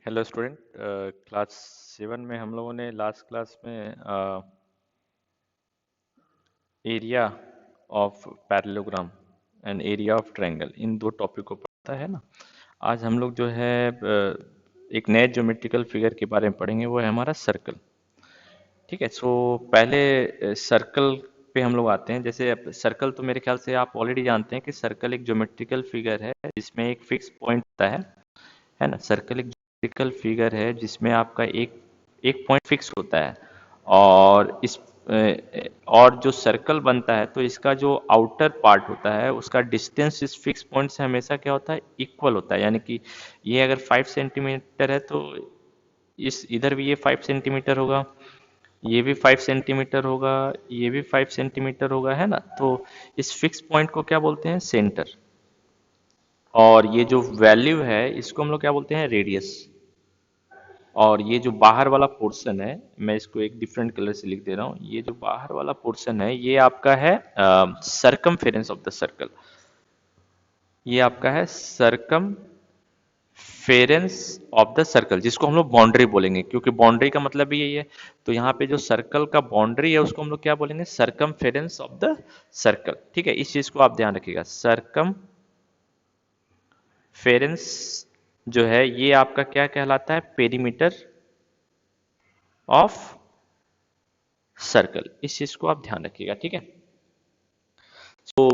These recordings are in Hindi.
Hello student. क्लास 7 में हम लोगों ने लास्ट क्लास में area of parallelogram and area of triangle in दो टॉपिक को पढ़ा है ना। आज हम लोग जो है एक नए ज्योमेट्रिकल फिगर के बारे में पढ़ेंगे, वो है हमारा सर्कल। ठीक है, सो पहले सर्कल पे हम लोग आते हैं। जैसे सर्कल तो मेरे ख्याल से आप ऑलरेडी जानते हैं कि सर्कल एक ज्योमेट्रिकल फिगर है जिसमें एक फिक्स पॉइंट होता है ना। सर्कल एक ज्योमेट्रिकल फिगर है जिसमें आपका एक एक पॉइंट फिक्स होता है। और और जो सर्कल बनता है तो इसका जो आउटर पार्ट होता है उसका डिस्टेंस इस फिक्स पॉइंट से हमेशा क्या होता है, इक्वल होता है। यानी कि ये अगर 5 सेंटीमीटर है तो इस इधर भी ये 5 सेंटीमीटर होगा, ये भी 5 सेंटीमीटर होगा, ये भी 5 सेंटीमीटर होगा, है ना। तो इस फिक्स पॉइंट को क्या बोलते हैं, सेंटर। और ये जो वैल्यू है इसको हम लोग क्या बोलते हैं, रेडियस। और ये जो बाहर वाला पोर्शन है, मैं इसको एक डिफरेंट कलर से लिख दे रहा हूँ। ये जो बाहर वाला पोर्शन है ये आपका है सरकमफेरेंस ऑफ द सर्कल। ये आपका है सरकम फेरेंस ऑफ द सर्कल, जिसको हम लोग बाउंड्री बोलेंगे, क्योंकि बाउंड्री का मतलब भी यही है। तो यहाँ पे जो सर्कल का बाउंड्री है उसको हम लोग क्या बोलेंगे, सरकम फेरेंस ऑफ द सर्कल। ठीक है, इस चीज को आप ध्यान रखिएगा। सरकम फेरेंस जो है ये आपका क्या कहलाता है, पेरीमीटर ऑफ सर्कल। इस चीज को आप ध्यान रखिएगा। ठीक है, तो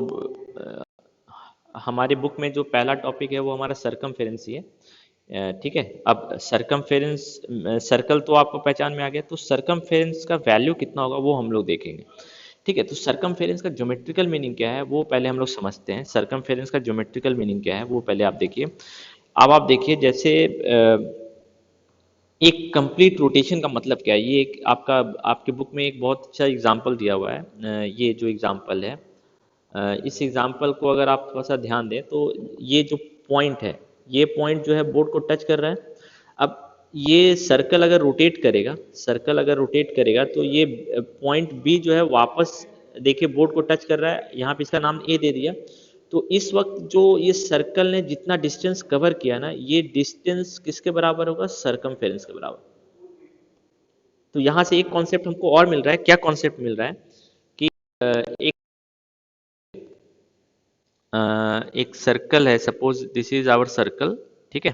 हमारे बुक में जो पहला टॉपिक है वो हमारा सरकमफेरेंस ही है। ठीक है, अब सरकमफेरेंस, सर्कल तो आपको पहचान में आ गया, तो सरकमफेरेंस का वैल्यू कितना होगा वो हम लोग देखेंगे। ठीक है, तो सरकमफेरेंस का ज्योमेट्रिकल मीनिंग क्या है वो पहले हम लोग समझते हैं। सरकमफेरेंस का ज्योमेट्रिकल मीनिंग क्या है वो पहले आप देखिए। अब आप देखिए, जैसे एक कंप्लीट रोटेशन का मतलब क्या है। ये एक आपका, आपके बुक में एक बहुत अच्छा एग्जाम्पल दिया हुआ है। ये जो एग्जाम्पल है, इस एग्जाम्पल को अगर आप थोड़ा सा ध्यान दें तो ये जो पॉइंट है, ये पॉइंट जो है बोर्ड को टच कर रहा है। अब ये सर्कल अगर रोटेट करेगा, सर्कल अगर रोटेट करेगा तो ये पॉइंट बी जो है वापस देखिए बोर्ड को टच कर रहा है। यहाँ पे इसका नाम ए दे दिया। तो इस वक्त जो ये सर्कल ने जितना डिस्टेंस कवर किया ना, ये डिस्टेंस किसके बराबर होगा, सरकमफेरेंस के बराबर। तो यहाँ से एक कॉन्सेप्ट हमको और मिल रहा है। क्या कॉन्सेप्ट मिल रहा है कि एक एक सर्कल है, suppose this is our circle. ठीक है,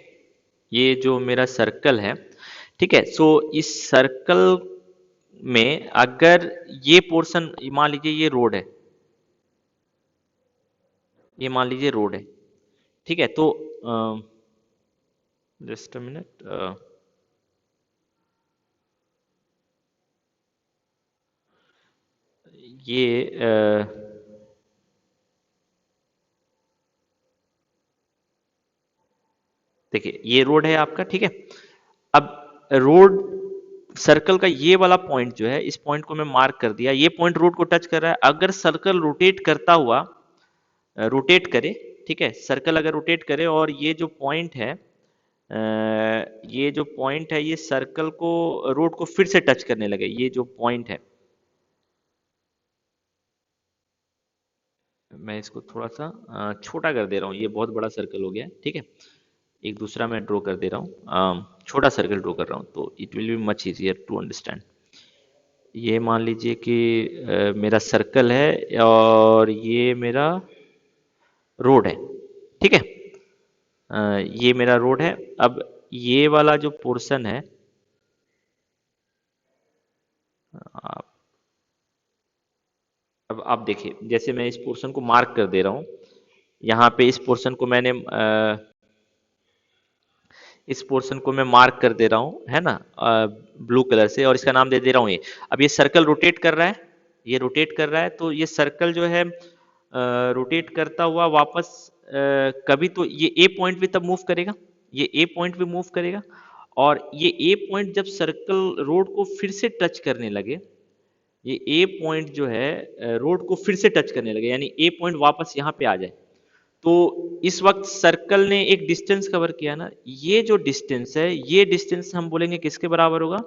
ये जो मेरा सर्कल है, ठीक है। सो इस सर्कल में अगर ये पोर्शन, मान लीजिए ये रोड है, ये मान लीजिए रोड है। ठीक है, तो जस्ट अ मिनट, ये देखिए ये रोड है आपका। ठीक है, अब रोड, सर्कल का ये वाला पॉइंट जो है, इस पॉइंट को मैं मार्क कर दिया। ये पॉइंट रोड को टच कर रहा है। अगर सर्कल रोटेट करता हुआ, रोटेट करे, ठीक है, सर्कल अगर रोटेट करे और ये जो पॉइंट है, ये जो पॉइंट है ये सर्कल को, रोड को फिर से टच करने लगे, ये जो पॉइंट है, मैं इसको थोड़ा सा छोटा कर दे रहा हूँ। ये बहुत बड़ा सर्कल हो गया है। ठीक है, एक दूसरा मैं ड्रॉ कर दे रहा हूँ, छोटा सर्कल ड्रॉ कर रहा हूँ, तो it will be much easier to understand. ये मान लीजिए कि मेरा सर्कल है और ये मेरा रोड है। ठीक है, ये मेरा रोड है। अब ये वाला जो पोर्शन है, आप, अब आप देखिए, जैसे मैं इस पोर्शन को मार्क कर दे रहा हूँ। यहाँ पे इस पोर्शन को मैंने इस पोर्शन को मैं मार्क कर दे रहा हूँ, है ना, ब्लू कलर से, और इसका नाम दे दे रहा हूँ ये। अब ये सर्कल रोटेट कर रहा है, ये रोटेट कर रहा है, तो ये सर्कल जो है रोटेट करता हुआ वापस कभी तो ये ए पॉइंट भी तब मूव करेगा, ये ए पॉइंट भी मूव करेगा। और ये ए पॉइंट जब सर्कल रोड को फिर से टच करने लगे, ये ए पॉइंट जो है रोड को फिर से टच करने लगे, यानी ए पॉइंट वापस यहाँ पे आ जाए, तो इस वक्त सर्कल ने एक डिस्टेंस कवर किया ना। ये जो डिस्टेंस है, ये डिस्टेंस हम बोलेंगे किसके बराबर होगा,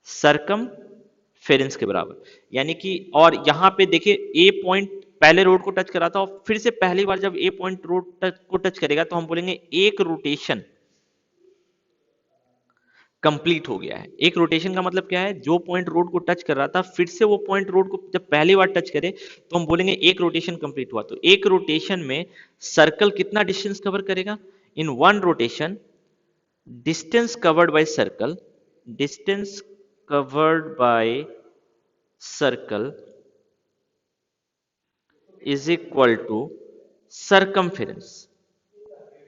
सरकम फेरेंस के बराबर। यानी कि, और यहां पे देखिए ए पॉइंट पहले रोड को टच करा था और फिर से पहली बार जब ए पॉइंट रोड को टच करेगा तो हम बोलेंगे एक रोटेशन, कंप्लीट हो गया है। एक रोटेशन का मतलब क्या है, जो पॉइंट रोड को टच कर रहा था फिर से वो पॉइंट रोड को जब पहली बार टच करे तो हम बोलेंगे एक रोटेशन कंप्लीट हुआ। तो एक रोटेशन में सर्कल कितना डिस्टेंस कवर करेगा, in one rotation distance covered by circle, distance covered by circle is equal to circumference.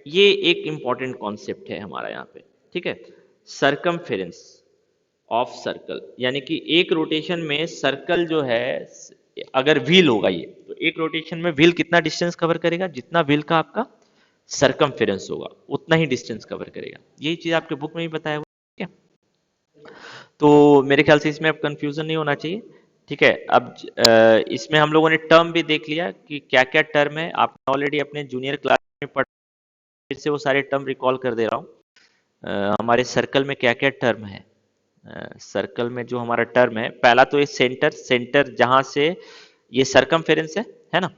ये एक इंपॉर्टेंट कॉन्सेप्ट है हमारा यहाँ पे, ठीक है। सरकमफेरेंस ऑफ सर्कल, यानी कि एक रोटेशन में सर्कल जो है, अगर व्हील होगा ये, तो एक रोटेशन में व्हील कितना डिस्टेंस कवर करेगा, जितना व्हील का आपका सरकमफेरेंस होगा उतना ही डिस्टेंस कवर करेगा। यही चीज आपके बुक में भी बताया हुआ है, ठीक है। तो मेरे ख्याल से इसमें अब कंफ्यूजन नहीं होना चाहिए, ठीक है। अब इसमें हम लोगों ने टर्म भी देख लिया कि क्या क्या टर्म है, आपने ऑलरेडी अपने जूनियर क्लास में पढ़, फिर से वो सारे टर्म रिकॉल कर दे रहा हूँ। हमारे सर्कल में क्या क्या टर्म है। सर्कल में जो हमारा टर्म है, पहला तो ये सेंटर, सेंटर जहां से ये सरकमफेरेंस है ना।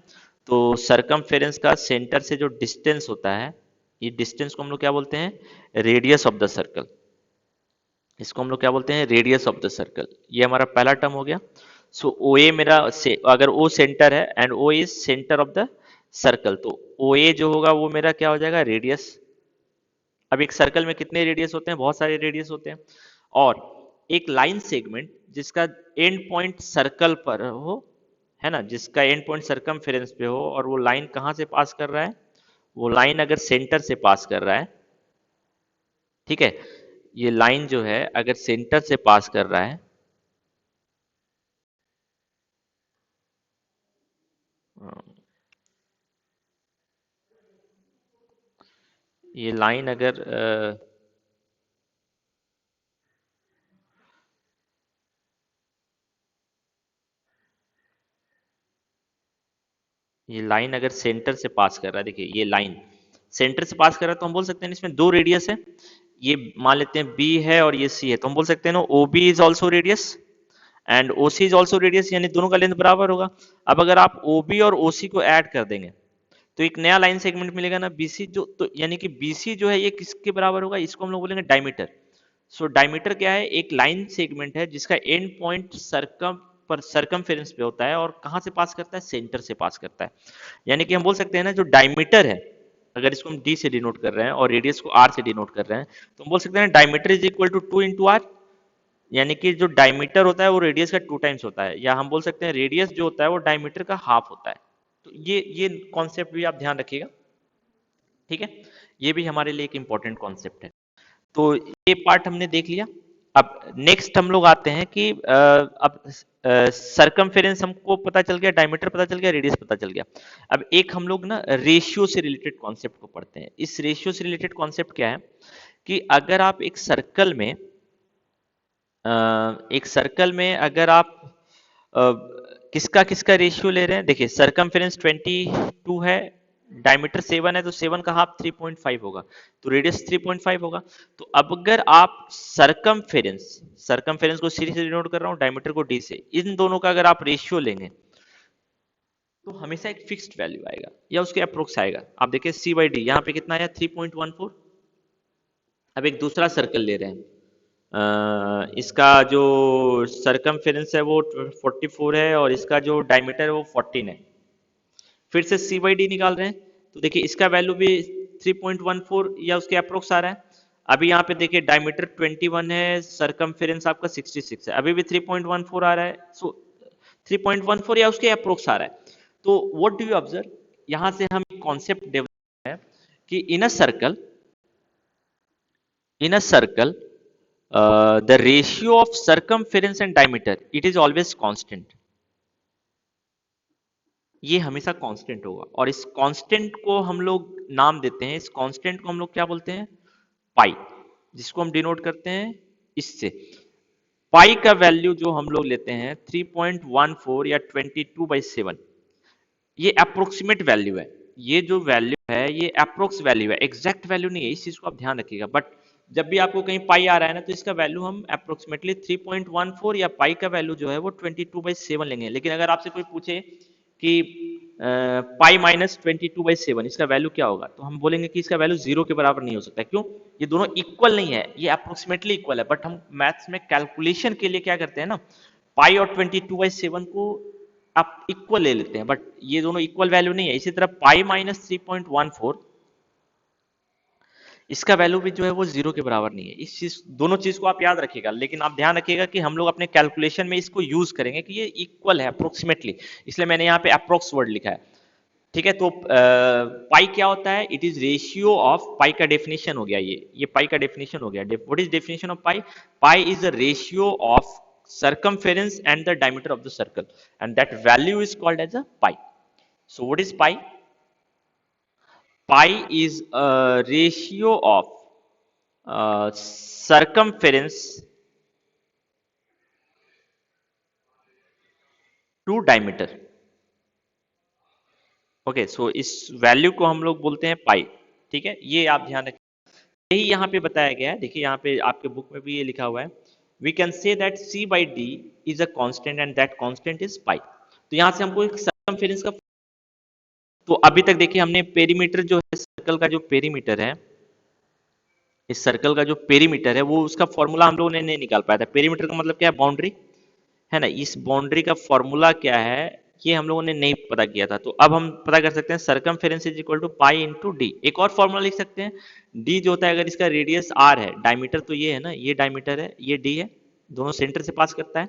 तो सरकमफेरेंस का सेंटर से जो डिस्टेंस होता है, ये डिस्टेंस को हम लोग क्या बोलते हैं, रेडियस ऑफ द सर्कल। इसको हम लोग क्या बोलते हैं, रेडियस ऑफ द सर्कल। ये हमारा पहला टर्म हो गया। सो ओ ए मेरा अगर ओ सेंटर है and O is centre of the circle, तो ओ ए जो होगा वो मेरा क्या हो जाएगा, रेडियस। अब एक सर्कल में कितने रेडियस होते हैं, बहुत सारे रेडियस होते हैं। और एक लाइन सेगमेंट जिसका एंड पॉइंट सर्कल पर हो, है ना, जिसका एंड पॉइंट सरकमफेरेंस पे हो, और वो लाइन कहां से पास कर रहा है, वो लाइन अगर सेंटर से पास कर रहा है, ठीक है, ये लाइन जो है अगर सेंटर से पास कर रहा है, ये लाइन अगर ये लाइन अगर सेंटर से पास कर रहा है, देखिए ये लाइन सेंटर से पास कर रहा है, तो हम बोल सकते हैं इसमें दो रेडियस है। ये मान लेते हैं बी है और ये सी है, तो हम बोल सकते हैं ना O B is also radius and O C is also radius, यानी दोनों का लेंथ बराबर होगा। अब अगर आप ओ बी और ओ सी को ऐड कर देंगे तो एक नया लाइन सेगमेंट मिलेगा ना बीसी, जो तो यानी कि बीसी जो है ये किसके बराबर होगा, इसको हम लोग बोलेंगे डायमीटर। सो डायमीटर क्या है, एक लाइन सेगमेंट है जिसका एंड पॉइंट सरकमफेरेंस पे होता है, और कहां से पास करता है, सेंटर से पास करता है। यानी कि हम बोल सकते हैं ना जो डायमीटर है, अगर इसको हम डी से डिनोट कर रहे हैं और रेडियस को आर से डिनोट कर रहे हैं, तो हम बोल सकते हैं diameter is equal to 2 × r. यानी कि जो डायमीटर होता है वो रेडियस का 2 टाइम्स होता है, या हम बोल सकते हैं रेडियस जो होता है वो डायमीटर का हाफ होता है। तो ये कॉन्सेप्ट भी आप ध्यान रखिएगा, ठीक है। ये भी हमारे लिए एक इंपॉर्टेंट कॉन्सेप्ट है। तो ये पार्ट हमने देख लिया। अब नेक्स्ट हम लोग आते हैं कि अब सरकमफेरेंस हमको पता चल गया, डायमीटर पता चल गया, रेडियस पता चल गया। अब एक हम लोग ना रेशियो से रिलेटेड कॉन्सेप्ट को पढ़ते हैं। इस रेशियो से रिलेटेड कॉन्सेप्ट क्या है कि अगर आप एक सर्कल में अगर आप अ, किसका किसका रेशियो ले रहे हैं, देखिए सरकमफेरेंस 22 है, डायमीटर 7 है, तो 7 का हाफ 3.5 होगा, तो रेडियस 3.5 होगा। तो अब अगर आप सरकमफेरेंस सरकमफेरेंस को सी से डिनोट कर रहा हूँ, डायमीटर को डी से, इन दोनों का अगर आप रेशियो लेंगे तो हमेशा एक फिक्स्ड वैल्यू आएगा या उसके अप्रोक्स आएगा। आप देखिए सी बाई डी यहाँ पे कितना आया, 3.14। अब एक दूसरा सर्कल ले रहे हैं, इसका जो सरकमफेरेंस है वो 44 है और इसका जो डायमीटर है वो 14 है। फिर से सी बाई डी निकाल रहे हैं, तो देखिए इसका वैल्यू भी 3.14 या उसके अप्रोक्स आ रहा है। अभी यहाँ पे देखिए डायमीटर 21 है, सरकमफेरेंस आपका 66 है, अभी भी 3.14 आ रहा है। सो 3.14 या उसके अप्रोक्स आ रहा है। तो व्हाट डू यू ऑब्जर्व, यहाँ से हम एक कॉन्सेप्ट डेवलप है कि in a circle the ratio of circumference and diameter it is always constant। ये हमेशा कांस्टेंट होगा, और इस कांस्टेंट को हम लोग नाम देते हैं, इस कांस्टेंट को हम लोग क्या बोलते हैं, पाई, जिसको हम डिनोट करते हैं इससे। पाई का वैल्यू जो हम लोग लेते हैं 3.14 या 22/7, ये अप्रोक्सीमेट वैल्यू है। ये जो वैल्यू है ये अप्रोक्स वैल्यू है, एग्जैक्ट वैल्यू नहीं है, इस चीज को आप ध्यान रखिएगा। बट जब भी आपको कहीं पाई आ रहा है ना, तो इसका वैल्यू हम अप्रोक्सीमेटली 3.14 या पाई का वैल्यू जो है वो 22/7 लेंगे। लेकिन अगर आपसे कोई पूछे कि पाई माइनस 22/7, इसका वैल्यू क्या होगा? तो हम बोलेंगे कि इसका वैल्यू 0 के बराबर नहीं हो सकता। क्यों? ये दोनों इक्वल नहीं है, ये अप्रोक्सीमेटली इक्वल है, बट हम मैथ्स में कैलकुलेशन के लिए क्या करते हैं ना, पाई और 22/7 को आप इक्वल ले लेते हैं, बट ये दोनों इक्वल वैल्यू नहीं है। इसी तरह पाई माइनस 3.14, इसका वैल्यू भी जो है वो 0 के बराबर नहीं है। इस चीज, दोनों चीज को आप याद रखिएगा, लेकिन आप ध्यान रखिएगा कि हम लोग अपने कैलकुलेशन में इसको यूज करेंगे कि ये इक्वल है अप्रोक्सीमेटली, इसलिए मैंने यहाँ पे अप्रोक्स वर्ड लिखा है। ठीक है, तो पाई क्या होता है? इट इज रेशियो ऑफ, पाई का डेफिनेशन हो गया, ये पाई का डेफिनेशन हो गया। What is definition of pi? Pi is the ratio of circumference and the diameter of the circle, and that value is called as a pi. So what is pi? Pi is a ratio of circumference to diameter. Okay, so इस वैल्यू को हम लोग बोलते हैं पाई। ठीक है, ये आप ध्यान रखें, यही यहाँ पे बताया गया है। देखिए यहाँ पे आपके बुक में भी ये लिखा हुआ है, we can say that c by d is a constant and that constant is pi. तो यहाँ से हमको एक सर्कमफेरेंस का, तो अभी तक देखिए हमने पेरीमीटर जो है, सर्कल का जो पेरीमीटर है, इस सर्कल का जो पेरीमीटर है वो उसका फॉर्मूला हम लोगों ने नहीं निकाल पाया था। पेरीमीटर का मतलब क्या है? बाउंड्री है ना। इस बाउंड्री का फॉर्मूला क्या है ये हम लोगों ने नहीं पता किया था, तो अब हम पता कर सकते हैं circumference is equal to pi into d. एक और फॉर्मूला लिख सकते हैं, डी जो होता है, अगर इसका रेडियस आर है, डायमीटर तो ये है ना, ये डायमीटर है, ये डी है, दोनों सेंटर से पास करता है,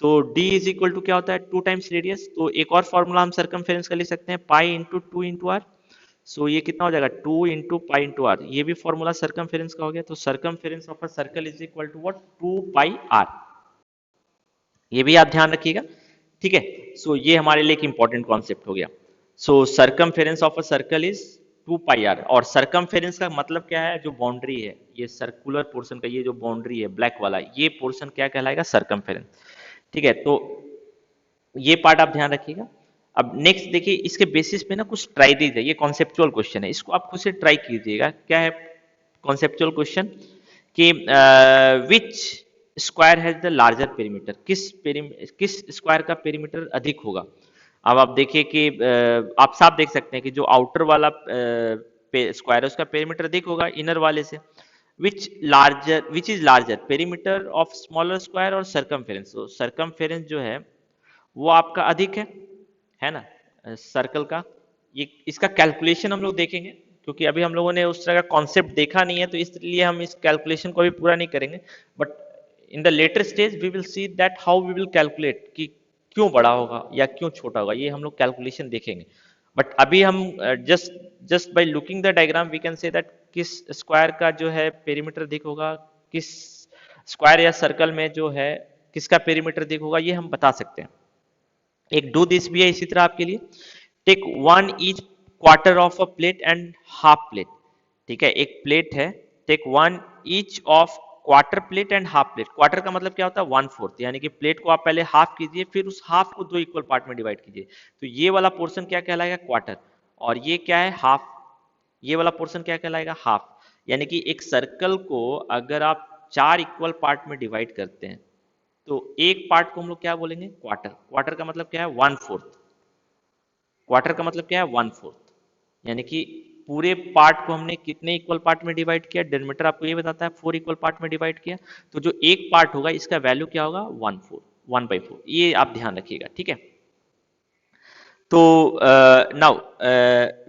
तो डी इज इक्वल टू क्या होता है? 2 टाइम्स रेडियस। तो एक और फॉर्मूला हम सरकमफेरेंस का लिख सकते हैं, पाई इंटू 2 इंटू आर। सो ये कितना हो जाएगा? 2 इंटू पाई इंटू आर। ये भी फॉर्मूला सरकमफेरेंस का हो गया। तो circumference of a circle is equal to what? 2 pi r. ये भी आप ध्यान रखिएगा। ठीक है, सो ये हमारे लिए एक इंपॉर्टेंट कॉन्सेप्ट हो गया। So circumference of a circle is 2 pi r. और सरकमफेरेंस का मतलब क्या है? जो बाउंड्री है, ये सर्कुलर पोर्शन का ये जो बाउंड्री है ब्लैक वाला, ये पोर्शन क्या कहलाएगा? सरकमफेरेंस। ठीक है, तो ये पार्ट आप ध्यान रखिएगा। अब नेक्स्ट देखिए, इसके बेसिस पे ना कुछ ट्राई दीजिए, ये कॉन्सेप्चुअल क्वेश्चन है, इसको आप खुद से ट्राई कीजिएगा। क्या है कॉन्सेप्चुअल क्वेश्चन? कि which square has the larger perimeter, किस स्क्वायर का पेरीमीटर अधिक होगा? अब आप देखिए कि आप साफ देख सकते हैं कि जो आउटर वाला स्क्वायर है उसका पेरीमीटर अधिक होगा इनर वाले से। Which is larger, perimeter of smaller square और सरकमफेरेंस? तो सरकमफेरेंस जो है वो आपका अधिक है ना, सर्कल का। ये इसका कैलकुलेशन हम लोग देखेंगे, क्योंकि अभी हम लोगों ने उस तरह का कॉन्सेप्ट देखा नहीं है, तो इसलिए हम इस कैलकुलेशन को अभी पूरा नहीं करेंगे। But in the later stage we will see that how we will calculate, कि क्यों बड़ा होगा या क्यों छोटा होगा, ये हम लोग कैलकुलेशन देखेंगे। बट अभी हम just just by looking the diagram we can say that किस स्क्वायर का जो है पेरीमीटर अधिक होगा, किस स्क्वायर या सर्कल में जो है किसका पेरीमीटर अधिक होगा, ये हम बता सकते हैं। एक डू दिस भी है इसी तरह आपके लिए, take 1 each quarter of a plate and half plate. ठीक है, एक प्लेट है, take 1 each of quarter plate and half plate. Quarter का मतलब क्या होता है? 1/4, यानी कि प्लेट को आप पहले हाफ कीजिए, फिर उस हाफ को 2 इक्वल पार्ट में डिवाइड कीजिए। तो ये वाला पोर्शन क्या कहलाएगा? क्वार्टर। और ये क्या है? हाफ। ये वाला पोर्शन क्या कहलाएगा? हाफ। यानी कि एक सर्कल को अगर आप 4 इक्वल पार्ट में डिवाइड करते हैं, तो एक पार्ट को हम लोग क्या बोलेंगे? क्वार्टर। क्वार्टर का मतलब क्या है? 1/4। क्वार्टर का मतलब क्या है? 1/4। यानी कि पूरे पार्ट को हमने कितने इक्वल पार्ट में डिवाइड किया? डेनमीटर आपको ये बताता है, 4 इक्वल पार्ट में डिवाइड किया। तो जो एक पार्ट होगा इसका वैल्यू क्या होगा? 1/4। ये आप ध्यान रखिएगा। ठीक है, तो now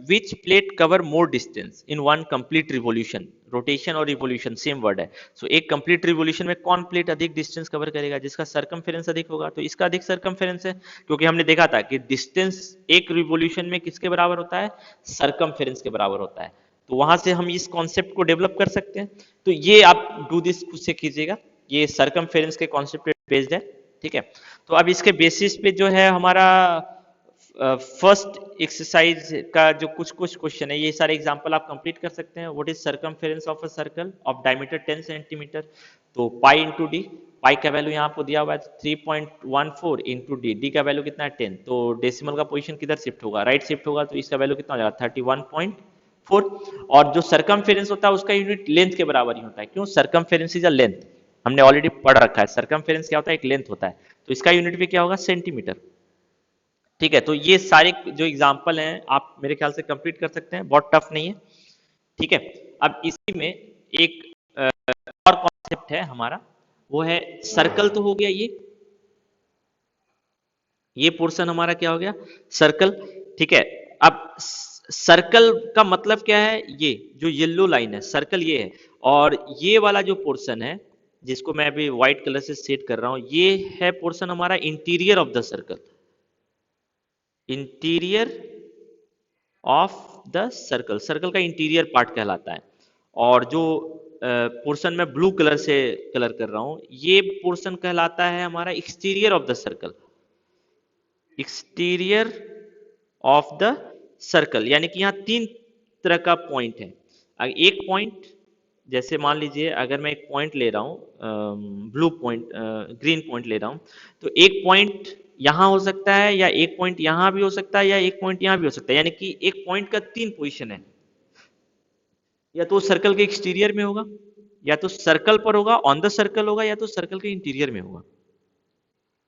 which plate cover more distance in one complete revolution? Rotation और रिवॉल्यूशन सेम वर्ड है। सो एक कंप्लीट रिवॉल्यूशन में कौन प्लेट अधिक डिस्टेंस कवर करेगा? जिसका सरकमफेरेंस अधिक होगा, तो इसका अधिक सरकमफेरेंस है, क्योंकि हमने देखा था कि डिस्टेंस एक रिवॉल्यूशन में किसके बराबर होता है? सरकमफेरेंस के बराबर होता है। तो वहां से हम इस कॉन्सेप्ट को डेवलप कर सकते हैं। तो ये आप डू दिस खुद से कीजिएगा, ये सरकमफेरेंस के कॉन्सेप्ट पे बेस्ड है। ठीक है, तो अब इसके बेसिस पे जो है हमारा फर्स्ट एक्सरसाइज का जो कुछ कुछ क्वेश्चन है, ये सारे एग्जांपल आप कंप्लीट कर सकते हैं। What is circumference of a circle of diameter 10 centimetre? तो पाई इंटू डी, पाई का वैल्यू यहाँ आपको दिया हुआ है 3.14 इंटू डी, डी का वैल्यू कितना है? 10। तो डेसिमल का पोजीशन किधर शिफ्ट होगा? राइट शिफ्ट होगा, तो इसका वैल्यू कितना हो जाएगा? 31.4। और जो सरकमफेरेंस होता है उसका यूनिट लेंथ के बराबर ही होता है। क्यों? सरकमफेरेंस इज अ लेंथ, हमने ऑलरेडी पढ़ रखा है। सरकमफेरेंस क्या होता है? एक लेंथ होता है। तो इसका यूनिट भी क्या होगा? सेंटीमीटर। ठीक है, तो ये सारे जो एग्जाम्पल हैं आप मेरे ख्याल से कंप्लीट कर सकते हैं, बहुत टफ नहीं है। ठीक है, अब इसी में एक और कॉन्सेप्ट है हमारा, वो है सर्कल। तो हो गया ये पोर्शन हमारा क्या हो गया, सर्कल। ठीक है, अब सर्कल का मतलब क्या है, ये जो येलो लाइन है सर्कल ये है, और ये वाला जो पोर्शन है जिसको मैं अभी व्हाइट कलर से सेट कर रहा हूं, ये है पोर्शन हमारा interior of the circle, interior of the circle, circle का इंटीरियर पार्ट कहलाता है। और जो पोर्शन में ब्लू कलर से कलर कर रहा हूं, ये पोर्शन कहलाता है हमारा exterior of the circle, exterior of the circle. यानी कि यहां तीन तरह का पॉइंट है। एक पॉइंट, जैसे मान लीजिए अगर मैं एक पॉइंट ले रहा हूं, ब्लू पॉइंट, ग्रीन पॉइंट ले रहा हूं, तो एक पॉइंट यहां हो सकता है, या एक पॉइंट यहां भी हो सकता है, या एक पॉइंट यहां भी हो सकता है। यानी कि एक पॉइंट का तीन पोजीशन है, या तो सर्कल के एक्सटीरियर में होगा, या तो सर्कल पर होगा, ऑन द सर्कल होगा, या तो सर्कल के इंटीरियर में होगा।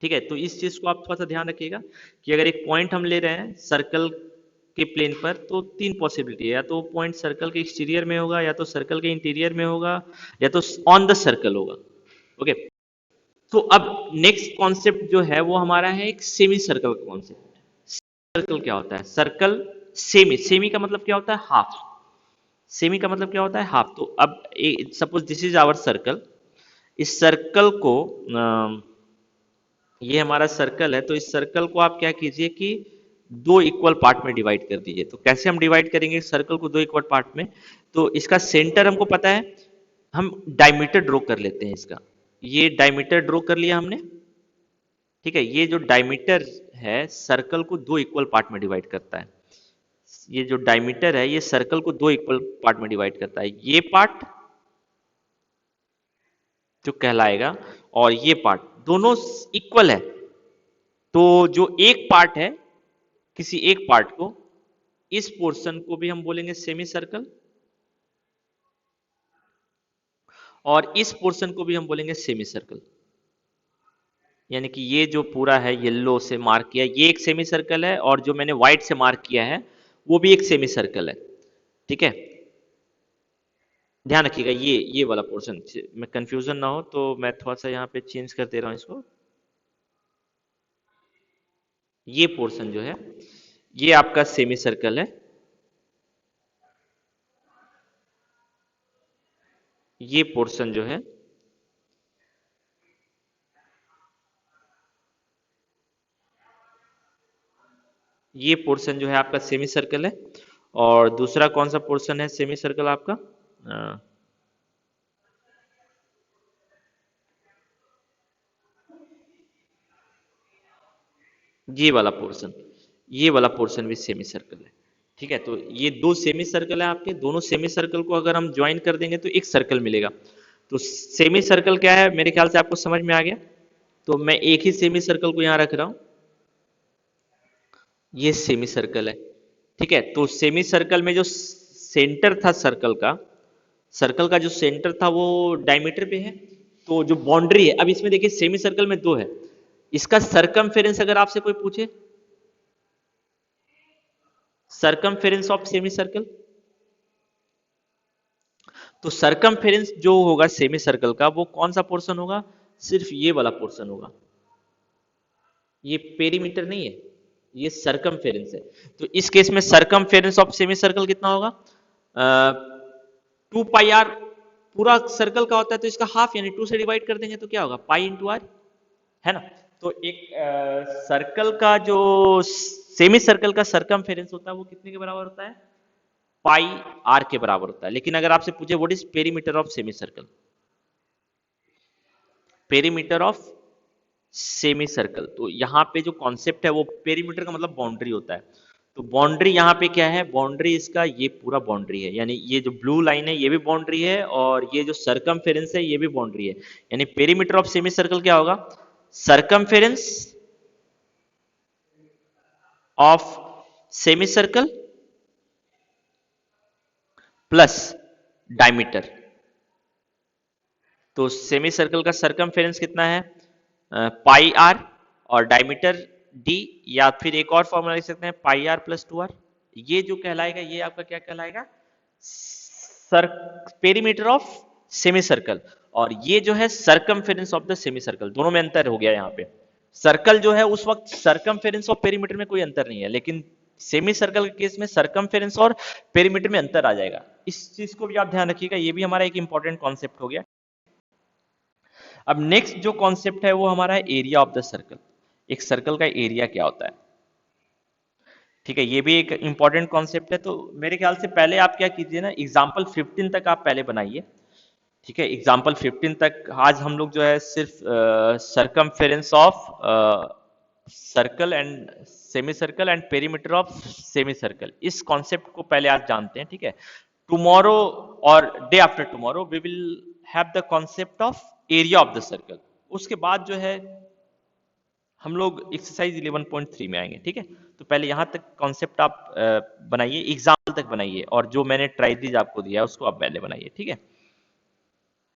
ठीक है, तो इस चीज को आप थोड़ा सा ध्यान रखिएगा कि अगर एक पॉइंट हम ले रहे हैं सर्कल के प्लेन पर, तो तीन पॉसिबिलिटी है, या तो पॉइंट सर्कल के एक्सटीरियर में होगा, या तो सर्कल के इंटीरियर में होगा, या तो ऑन द सर्कल होगा। ओके, तो अब नेक्स्ट कॉन्सेप्ट जो है वो हमारा है एक सेमी सर्कल कॉन्सेप्ट। सर्कल क्या होता है, सर्कल सेमी, सेमी का मतलब क्या होता है, हाफ। सेमी का मतलब क्या होता है, हाफ। तो अब suppose this is our circle, इस सर्कल को ये हमारा सर्कल है, तो इस सर्कल को आप क्या कीजिए कि दो इक्वल पार्ट में डिवाइड कर दीजिए। तो कैसे हम डिवाइड करेंगे सर्कल को दो इक्वल पार्ट में, तो इसका सेंटर हमको पता है, हम डायमीटर ड्रॉ कर लेते हैं इसका। ये डायमीटर ड्रॉ कर लिया हमने। ठीक है, ये जो डायमीटर है सर्कल को दो इक्वल पार्ट में डिवाइड करता है। ये जो डायमीटर है ये सर्कल को दो इक्वल पार्ट में डिवाइड करता है, ये पार्ट जो कहलाएगा, और ये पार्ट दोनों इक्वल है। तो जो एक पार्ट है, किसी एक पार्ट को, इस पोर्शन को भी हम बोलेंगे सेमी सर्कल, और इस पोर्शन को भी हम बोलेंगे सेमी सर्कल। यानी कि ये जो पूरा है येलो से मार्क किया, ये एक सेमी सर्कल है, और जो मैंने व्हाइट से मार्क किया है वो भी एक सेमी सर्कल है। ठीक है, ध्यान रखिएगा ये वाला पोर्शन में कंफ्यूजन ना हो, तो मैं थोड़ा सा यहाँ पे चेंज कर दे रहा हूँ इसको। ये पोर्शन जो है ये आपका सेमी सर्कल है, ये पोर्शन जो है ये पोर्शन जो है आपका सेमी सर्कल है। और दूसरा कौन सा पोर्शन है सेमी सर्कल आपका, अ, ये वाला पोर्शन, ये वाला पोर्शन भी सेमी सर्कल है। ठीक है, तो ये दो सेमी सर्कल है आपके, दोनों सेमी सर्कल को अगर हम ज्वाइन कर देंगे तो एक सर्कल मिलेगा। तो सेमी सर्कल क्या है, मेरे ख्याल से आपको समझ में आ गया। तो मैं एक ही सेमी सर्कल को यहां रख रहा हूं, ये सेमी सर्कल है। ठीक है, तो सेमी सर्कल में जो सेंटर था सर्कल का, सर्कल का जो सेंटर था वो डायमीटर पे है। तो जो बाउंड्री है, अब इसमें देखिए सेमी सर्कल में दो है, इसका सरकमफेरेंस अगर आपसे कोई पूछे, सरकमफेरेंस ऑफ सेमी सर्कल, तो सरकमफेरेंस जो होगा सेमी सर्कल का वो कौन सा पोर्शन होगा, सिर्फ ये वाला पोर्शन होगा। ये पेरीमीटर नहीं है, ये सरकमफेरेंस है। तो इस केस में सरकमफेरेंस ऑफ सेमी सर्कल कितना होगा, 2 पाई आर। पूरा सर्कल का होता है तो इसका हाफ यानी 2 से डिवाइड कर देंगे तो क्या होगा, पाई इंटू आर, है ना। तो एक सर्कल का जो सेमी सर्कल का सरकमफेरेंस होता है वो कितने के बराबर होता है, पाई आर के बराबर होता है। लेकिन अगर आपसे पूछे what is perimeter of semi circle, perimeter of semi circle, तो यहाँ पे जो कॉन्सेप्ट है वो पेरीमीटर का मतलब बाउंड्री होता है। तो बाउंड्री यहाँ पे क्या है, बाउंड्री इसका ये पूरा बाउंड्री है, यानी ये जो ब्लू लाइन है ये भी बाउंड्री है, और ये जो सरकमफेरेंस है ये भी बाउंड्री है। यानी पेरीमीटर ऑफ सेमी सर्कल क्या होगा, circumference of semi circle plus diameter. तो सेमी सर्कल का सरकमफेरेंस कितना है, पाई आर, और डायमीटर डी, या फिर एक और फॉर्मूला लिख सकते हैं पाई आर प्लस 2r। ये जो कहलाएगा ये आपका क्या कहलाएगा, sir perimeter of semi circle, और ये जो है circumference of the semi circle. दोनों में अंतर हो गया यहाँ पे। सर्कल जो है उस वक्त सरकमफेरेंस और पेरीमीटर में कोई अंतर नहीं है, लेकिन सेमी सर्कल के केस में सरकमफेरेंस और पेरीमीटर में अंतर आ जाएगा। इस चीज को भी आप ध्यान रखिएगा, ये भी हमारा एक इंपॉर्टेंट कॉन्सेप्ट हो गया। अब नेक्स्ट जो कॉन्सेप्ट है वो हमारा है एरिया ऑफ द सर्कल। एक सर्कल का एरिया क्या होता है, ठीक है, ये भी एक इंपॉर्टेंट कॉन्सेप्ट है। तो मेरे ख्याल से पहले आप क्या कीजिए ना, एग्जाम्पल 15 तक आप पहले बनाइए, ठीक है। एग्जाम्पल 15 तक आज हम लोग जो है सिर्फ circumference of circle and semicircle and perimeter of semicircle, इस कॉन्सेप्ट को पहले आप जानते हैं, ठीक है। टुमारो और day after tomorrow we will have the concept of area of the circle. उसके बाद जो है हम लोग एक्सरसाइज 11.3 में आएंगे, ठीक है। तो पहले यहां तक कॉन्सेप्ट आप बनाइए, एग्जाम्पल तक बनाइए, और जो मैंने ट्राइडीज आपको दिया है उसको आप पहले बनाइए, ठीक है।